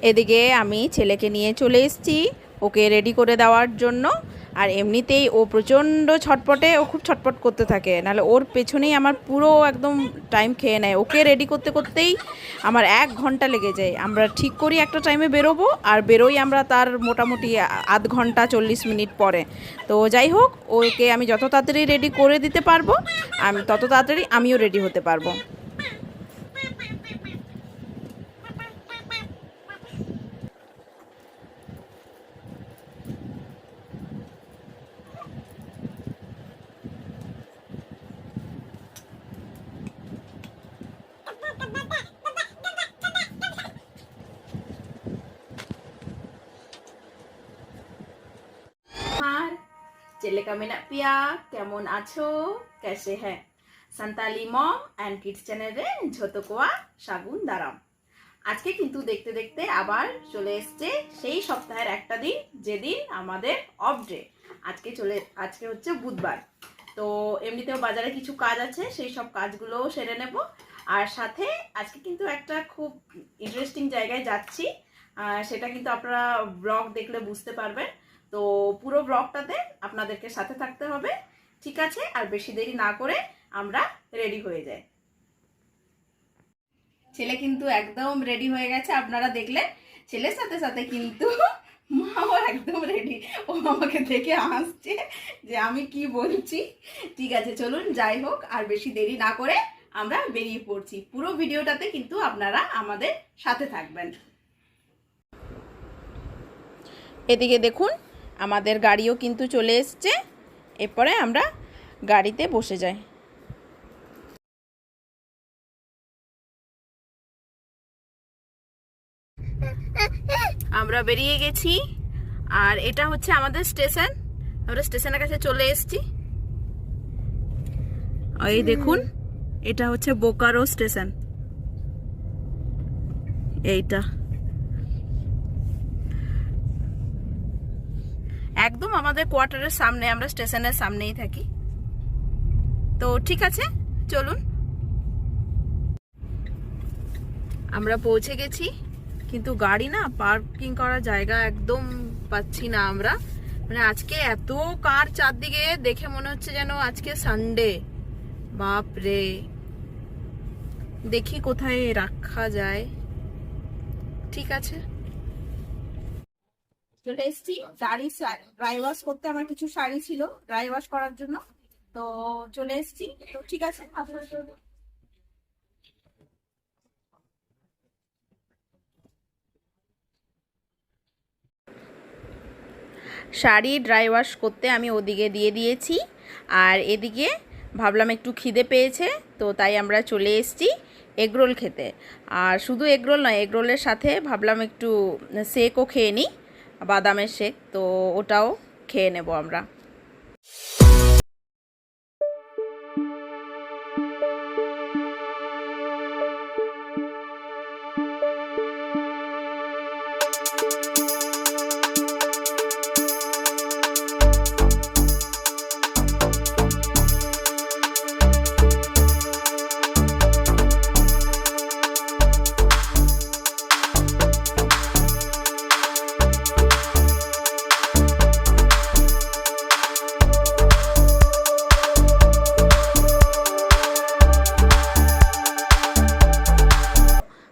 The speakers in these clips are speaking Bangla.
এদিকে আমি ছেলেকে নিয়ে চলে এসেছি ওকে রেডি করে দেওয়ার জন্য। আর এমনিতেই ও প্রচণ্ড ছটপটে, ও খুব ছটপট করতে থাকে, নাহলে ওর পেছনেই আমার পুরো একদম টাইম খেয়ে নেয়। ওকে রেডি করতে করতেই আমার 1 ঘন্টা লেগে যায়। আমরা ঠিক করি একটা টাইমে বেরোবো, আর বেরোই আমরা তার মোটামুটি আধ ঘন্টা 40 মিনিট পরে। তো যাই হোক, ওকে আমি যত তাড়াতাড়ি রেডি করে দিতে পারবো আমি তত তাড়াতাড়ি আমিও রেডি হতে পারবো। চেলেকা মেনা পিয়া কেমন আছো, कैसे है? সান্তালি মম অ্যান্ড কিডস চ্যানেলে ঝতকোয়া শাগুন দারাম। আজকে কিন্তু দেখতে দেখতে আবার চলে এসছে সেই সপ্তাহের একটা দিন যেদিন আমাদের অফ ডে। আজকে হচ্ছে বুধবার। তো এমনিতেও বাজারে কিছু কাজ আছে, সেই সব কাজগুলোও সেরে নেব। আর সাথে আজকে কিন্তু একটা খুব ইন্টারেস্টিং জায়গায় যাচ্ছি, সেটা কিন্তু আপনারা ব্লগ দেখলে বুঝতে পারবেন। তো পুরো ব্লগটাতে আপনাদেরকে সাথে থাকতে হবে, ঠিক আছে? আর বেশি দেরি না করে আমরা রেডি হয়ে যাই। ছেলে কিন্তু একদম রেডি হয়ে গেছে, আপনারা দেখলে। ছেলের সাথে সাথে কিন্তু মাও একদম রেডি। ও আমাকে দেখে হাসছে যে আমি কি বলছি। ঠিক আছে, চলুন যাই হোক, আর বেশি দেরি না করে আমরা বেরিয়ে পড়ছি। পুরো ভিডিওটাতে কিন্তু আপনারা আমাদের সাথে থাকবেন। এদিকে দেখুন, আমাদের গাড়িও কিন্তু চলে এসছে। এরপরে আমরা গাড়িতে বসে যাই। আমরা বেরিয়ে গেছি, আর এটা হচ্ছে আমাদের স্টেশন। আমরা স্টেশনের কাছে চলে এসেছি। এই দেখুন, এটা হচ্ছে বোকারো স্টেশন। এইটা একদম আমাদের কোয়ার্টারের সামনে, আমরা স্টেশনের সামনেই থাকি। তো ঠিক আছে, চলুন। আমরা পৌঁছে গেছি, কিন্তু গাড়ি না পার্কিং করার জায়গা একদম পাচ্ছি না আমরা। মানে আজকে এত কার চারদিকে, দেখে মনে হচ্ছে যেন আজকে সানডে। বাপ রে, দেখি কোথায় রাখা যায়। ঠিক আছে, চলে এসছি। শাড়ি ড্রাই ওয়াশ করতে, আমার কিছু শাড়ি ছিল ড্রাই ওয়াশ করার জন্য, তো চলে এসছি। তো ঠিক আছে, শাড়ি ড্রাই ওয়াশ করতে আমি ওদিকে দিয়ে দিয়েছি। আর এদিকে ভাবলাম একটু খিদে পেয়েছে, তো তাই আমরা চলে এসেছি এগরোল খেতে। আর শুধু এগরোল নয়, এগরোলের সাথে ভাবলাম একটু শেকও খেয়ে নিই, বাদামের শেক। তো ওটাও খেয়ে নেব আমরা।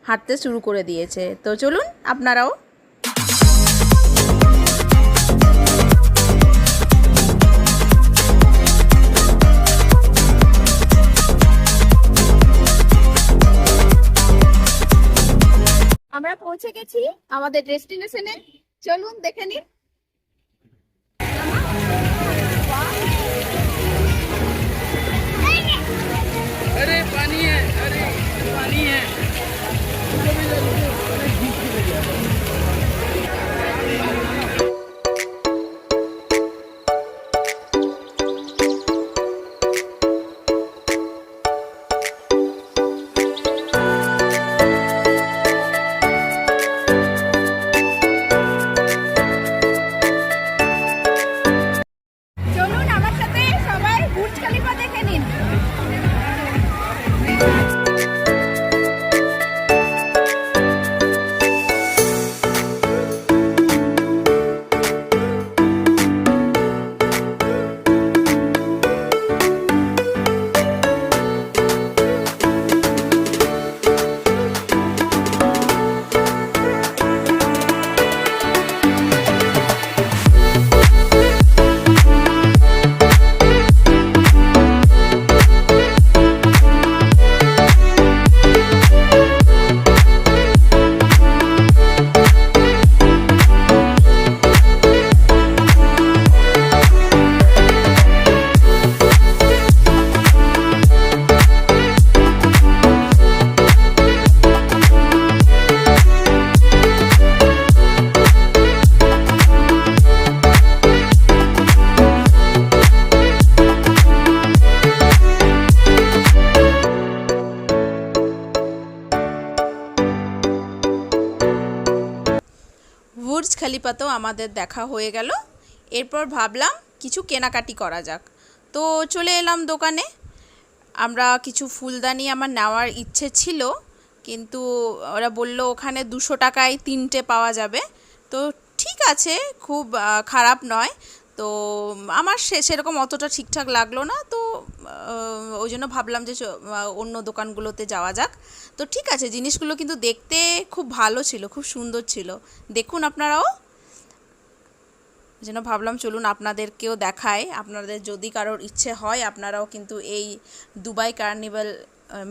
হাঁটতে শুরু করে দিয়েছে, তো চলুন আপনারাও। আমরা পৌঁছে গেছি আমাদের ডেস্টিনেশনে, চলুন দেখে নিন। अरे पानी है, अरे पानी है। চলুন আমার সাথে সবাই বুর্জ খলিফা দেখে নিন। বুর্জ খলিফাতেও আমাদের দেখা হয়ে গেল। এরপর ভাবলাম কিছু কেনাকাটি করা যাক, তো চলে এলাম দোকানে। আমরা কিছু ফুলদানি আমার নেওয়ার ইচ্ছে ছিল, কিন্তু ওরা বলল ওখানে 200 টাকায় 3টে পাওয়া যাবে। তো ঠিক আছে, খুব খারাপ নয়। তো আমার সেরকম অতটা ঠিকঠাক লাগলো না, তো ওই জন্য ভাবলাম যে অন্য দোকানগুলোতে যাওয়া যাক। তো ঠিক আছে, জিনিসগুলো কিন্তু দেখতে খুব ভালো ছিল, খুব সুন্দর ছিল, দেখুন আপনারাও। যেন ভাবলাম চলুন আপনাদেরকেও দেখায়, আপনাদের যদি কারোর ইচ্ছে হয় আপনারাও কিন্তু এই দুবাই কার্নিভাল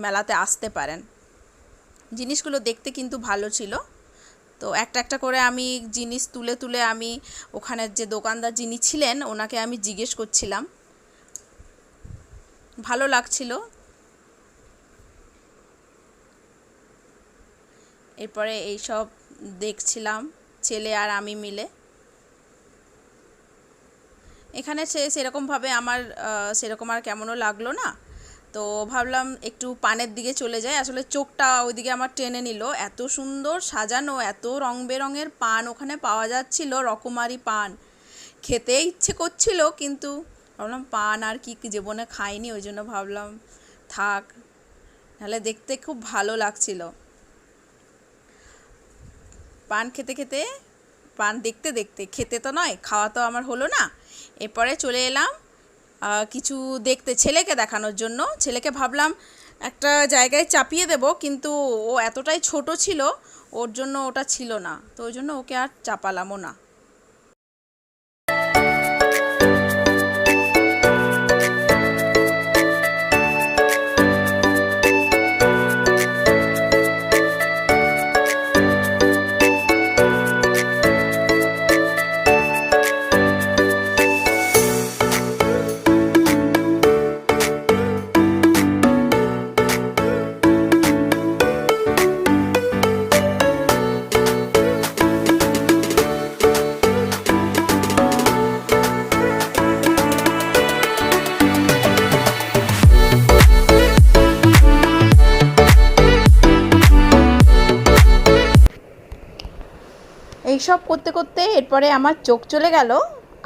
মেলাতে আসতে পারেন। জিনিসগুলো দেখতে কিন্তু ভালো ছিল। তো একটা একটা করে আমি জিনিস তুলে তুলে আমি ওখানের যে দোকানদার যিনি ছিলেন ওনাকে আমি জিজ্ঞেস করছিলাম, ভালো লাগছিল। এরপরে এইসব দেখছিলাম ছেলে আর আমি মিলে। এখানে সেরকমভাবে আমার সেরকম আর কেমনও লাগলো না, তো ভাবলাম একটু পানের দিকে চলে যাই। আসলে চোখটা ওইদিকে আমার টেনে নিল, এত সুন্দর সাজানো, এত রং বেরঙের পান ওখানে পাওয়া যাচ্ছিল, রকমারি পান। খেতে ইচ্ছে করছিল, কিন্তু ভাবলাম পান আর কি জীবনে খাইনি, ওই জন্য ভাবলাম থাক, নাহলে দেখতে খুব ভালো লাগছিল। পান খেতে খেতে, পান দেখতে দেখতে, খেতে তো নয়, খাওয়া তো আমার হলো না। এরপরে চলে এলাম কিছু দেখতে, ছেলেকে দেখানোর জন্য। ছেলেকে ভাবলাম একটা জায়গায় চাপিয়ে দেব, কিন্তু ও এতটাই ছোট ছিল, ওর জন্য ওটা ছিল না, তো ওই জন্য ওকে আর চাপালামও না। এইসব করতে করতে এরপরে আমার চোখ চলে গেল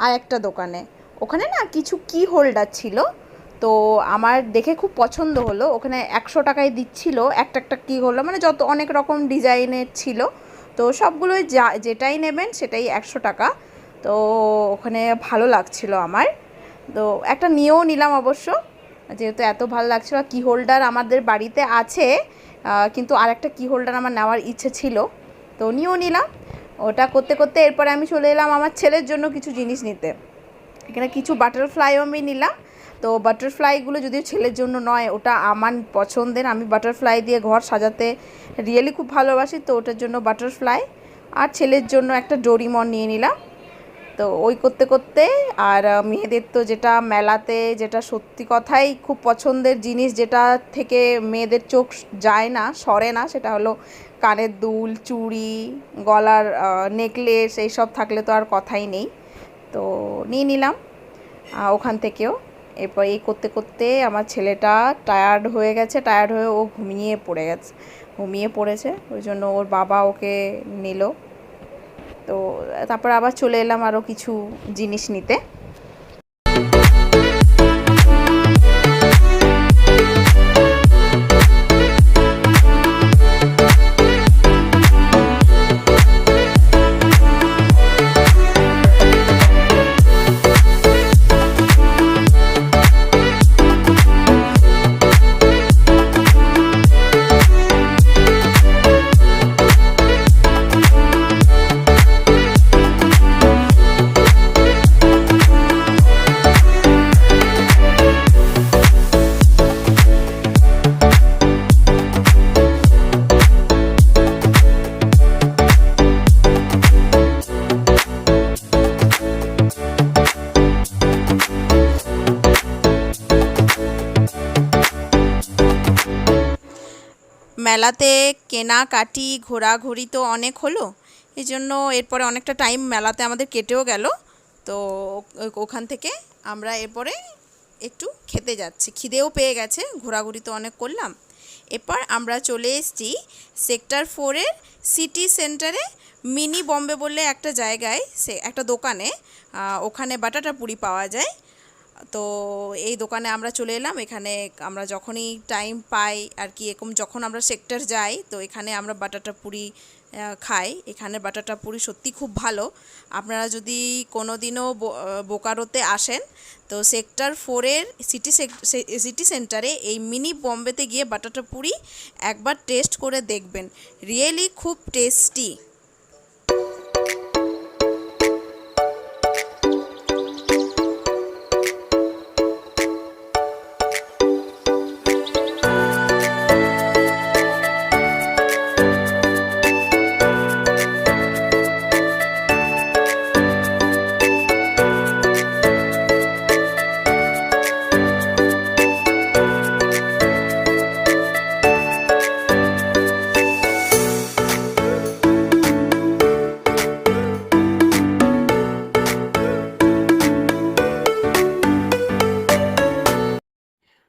আর একটা দোকানে। ওখানে না কিছু কি হোল্ডার ছিল, তো আমার দেখে খুব পছন্দ হলো। ওখানে 100 টাকায় দিচ্ছিল একটা একটা কি হোল্ডার, মানে যত অনেক রকম ডিজাইনের ছিল, তো সবগুলোই যেটাই নেবেন সেটাই 100 টাকা। তো ওখানে ভালো লাগছিল আমার, তো একটা নিয়েও নিলাম অবশ্য, যেহেতু এত ভালো লাগছিল। কি হোল্ডার আমাদের বাড়িতে আছে, কিন্তু আর একটা কি হোল্ডার আমার নেওয়ার ইচ্ছে ছিল, তো নিয়েও নিলাম। ওটা করতে করতে এরপরে আমি চলে এলাম আমার ছেলের জন্য কিছু জিনিস নিতে। এখানে কিছু বাটারফ্লাইও আমি নিলাম। তো বাটারফ্লাইগুলো যদিও ছেলের জন্য নয়, ওটা আমার পছন্দের, আমি বাটারফ্লাই দিয়ে ঘর সাজাতে রিয়েলি খুব ভালোবাসি, তো ওটার জন্য বাটারফ্লাই। আর ছেলের জন্য একটা ডোরিমন নিয়ে নিলাম। তো ওই করতে করতে, আর মেয়েদের তো যেটা মেলাতে যেটা সত্যি কথাই খুব পছন্দের জিনিস, যেটা থেকে মেয়েদের চোখ যায় না, সরে না, সেটা হলো কানের দুল, চুড়ি, গলার নেকলেস, এইসব থাকলে তো আর কথাই নেই। তো নিয়ে নিলাম ওখান থেকেও। এরপর এই করতে করতে আমার ছেলেটা টায়ার্ড হয়ে গেছে, টায়ার্ড হয়ে ও ঘুমিয়ে পড়েছে, ওই জন্য ওর বাবা ওকে নিল। তো তারপর আবার চলে এলাম আরও কিছু জিনিস নিতে। মেলাতে কেনাকাটি ঘোরাঘুরি তো অনেক হলো, এই জন্য এরপরে অনেকটা টাইম মেলাতে আমাদের কেটেও গেল। তো ওখান থেকে আমরা এরপরে একটু খেতে যাচ্ছি, খিদেও পেয়ে গেছে, ঘোরাঘুরি তো অনেক করলাম। এরপর আমরা চলে এসেছি সেক্টর 4-এর সিটি সেন্টারে মিনি বম্বে বললে একটা জায়গায়, সে একটা দোকানে, ওখানে বাটাটা পুরি পাওয়া যায়। তো এই দোকানে আমরা চলে এলাম। এখানে আমরা যখনই টাইম পাই আর কি, এরকম যখন আমরা সেক্টর যাই তো এখানে আমরা বাটাটা পুরি খাই। এখানে বাটাটা পুরি সত্যি খুব ভালো। আপনারা যদি কোনো দিনও বোকারোতে আসেন তো সেক্টর 4-এর সিটি সেন্টারে এই মিনি বম্বেতে গিয়ে বাটাটা পুরি একবার টেস্ট করে দেখবেন, রিয়েলি খুব টেস্টি।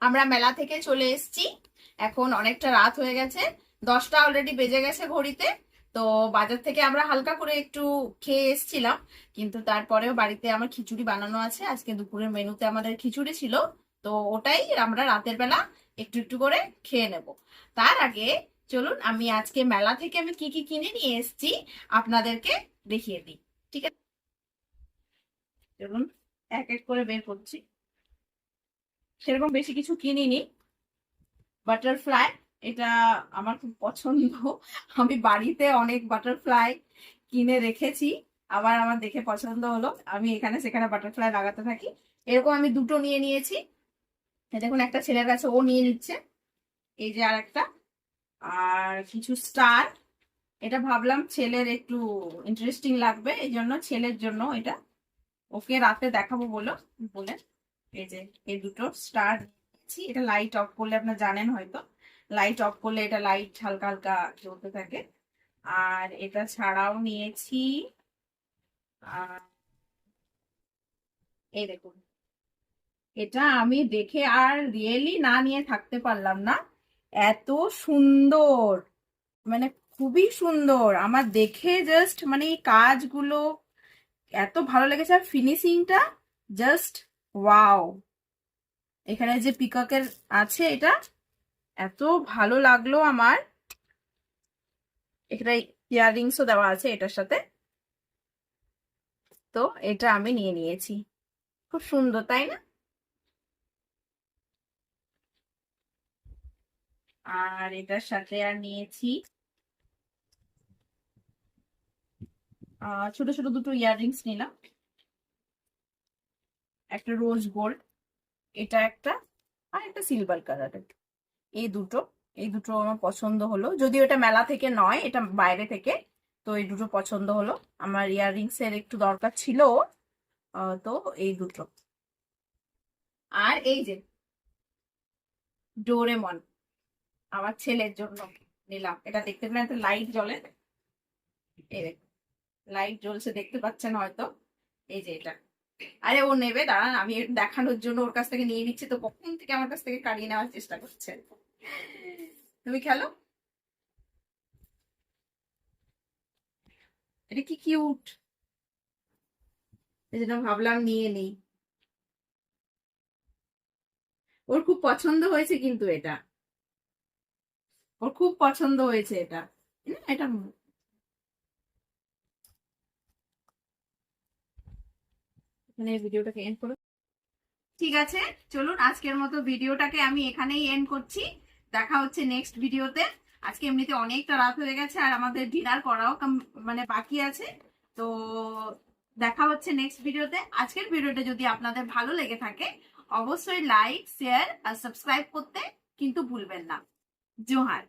আমরা মেলা থেকে চলে এসেছি, এখন অনেকটা রাত হয়ে গেছে, 10টা অলরেডি বেজে গেছে ঘড়িতে। তো বাজার থেকে আমরা হালকা করে একটু খেয়ে এসেছিলাম, কিন্তু তারপরেও বাড়িতে আমার খিচুড়ি বানানো আছে। আজকে দুপুরের মেনুতে আমাদের খিচুড়ি ছিল, তো ওটাই আমরা রাতের বেলা একটু একটু করে খেয়ে নেব। তার আগে চলুন আমি আজকে মেলা থেকে আমি কি কি কিনে নিয়ে এসেছি আপনাদেরকে দেখিয়ে দিই। ঠিক আছে, চলুন এক এক করে বের করছি। সেরকম বেশি কিছু কিনিনি। বাটারফ্লাই, এটা আমার খুব পছন্দ। আমি বাড়িতে অনেক বাটারফ্লাই কিনে রেখেছি, আবার আমার দেখে পছন্দ হলো, আমি এখানে সেখানে বাটারফ্লাই লাগাতে থাকি। এরকম আমি দুটো নিয়ে নিয়েছি। দেখুন একটা ছেলের কাছে, ও নিয়ে নিচ্ছে। এই যে আর একটা, আর কিছু স্টার। এটা ভাবলাম ছেলের একটু ইন্টারেস্টিং লাগবে, এই জন্য ছেলের জন্য এটা ওকে রাতে দেখাবো বলে এই যে এই দুটো স্টার নিয়েছি। এটা লাইট অফ করলে, আপনারা জানেন হয়তো, লাইট অফ করলে এটা লাইট হালকা হালকা জ্বলতে থাকে। আর এটা ছাড়াও নিয়েছি এই দেখুন, এটা আমি দেখে আর রিয়েলি না নিয়ে থাকতে পারলাম না। এত সুন্দর, মানে খুবই সুন্দর। আমার দেখে জাস্ট মানে এই কাজগুলো এত ভালো লেগেছে, আর ফিনিশিংটা জাস্ট ওয়াও। এখানে যে পিককের আছে, এটা এত ভালো লাগলো আমার। এখানে ইয়াররিংসও দেওয়া আছে এটার সাথে। তো এটা আমি নিয়ে নিয়েছি, খুব সুন্দর তাই না? আর এটার সাথে আর নিয়েছি ছোট ছোট দুটো ইয়াররিংস নিলাম, একটা রোজ গোল্ড, এটা একটা, আর একটা সিলভার কালারের। এই দুটো আমার পছন্দ হলো, যদিও এটা মেলা থেকে নয়, এটা বাইরে থেকে। তো এই দুটো পছন্দ হলো, আমার ইয়াররিংস এর একটু দরকার ছিল। তো এই দুটো। আর এই যে ডোরেমন, আমার ছেলের জন্য নিলাম। এটা দেখতে পেলেন, একটা লাইট জ্বলে, এই দেখুন লাইট জ্বলছে, দেখতে পাচ্ছেন হয়তো। এই যে এটা, আরে ও নেবে, দাঁড়ান আমি দেখানোর জন্য ওর কাছ থেকে নিয়ে নিচ্ছি, তো কখন থেকে আমার কাছ থেকে কাড়িয়ে নেওয়ার চেষ্টা করছে। তুমি খেলো, এটা কি কিউট, এই জন্য ভাবলাম নিয়ে নেই। ওর খুব পছন্দ হয়েছে, কিন্তু এটা ওর খুব পছন্দ হয়েছে এটা। এটা এখানে ভিডিওটাকে এন্ড করো। ঠিক আছে, চলুন আজকের মতো ভিডিওটাকে আমি এখানেই এন্ড করছি। দেখা হচ্ছে নেক্সট ভিডিওতে। আজকে এমনিতে অনেকটা রাত হয়ে গেছে, আর আমাদের ডিনার করাও মানে বাকি আছে। তো দেখা হচ্ছে নেক্সট ভিডিওতে। আজকের ভিডিওটা যদি আপনাদের ভালো লেগে থাকে অবশ্যই লাইক, শেয়ার আর সাবস্ক্রাইব করতে কিন্তু ভুলবেন না। জোহার।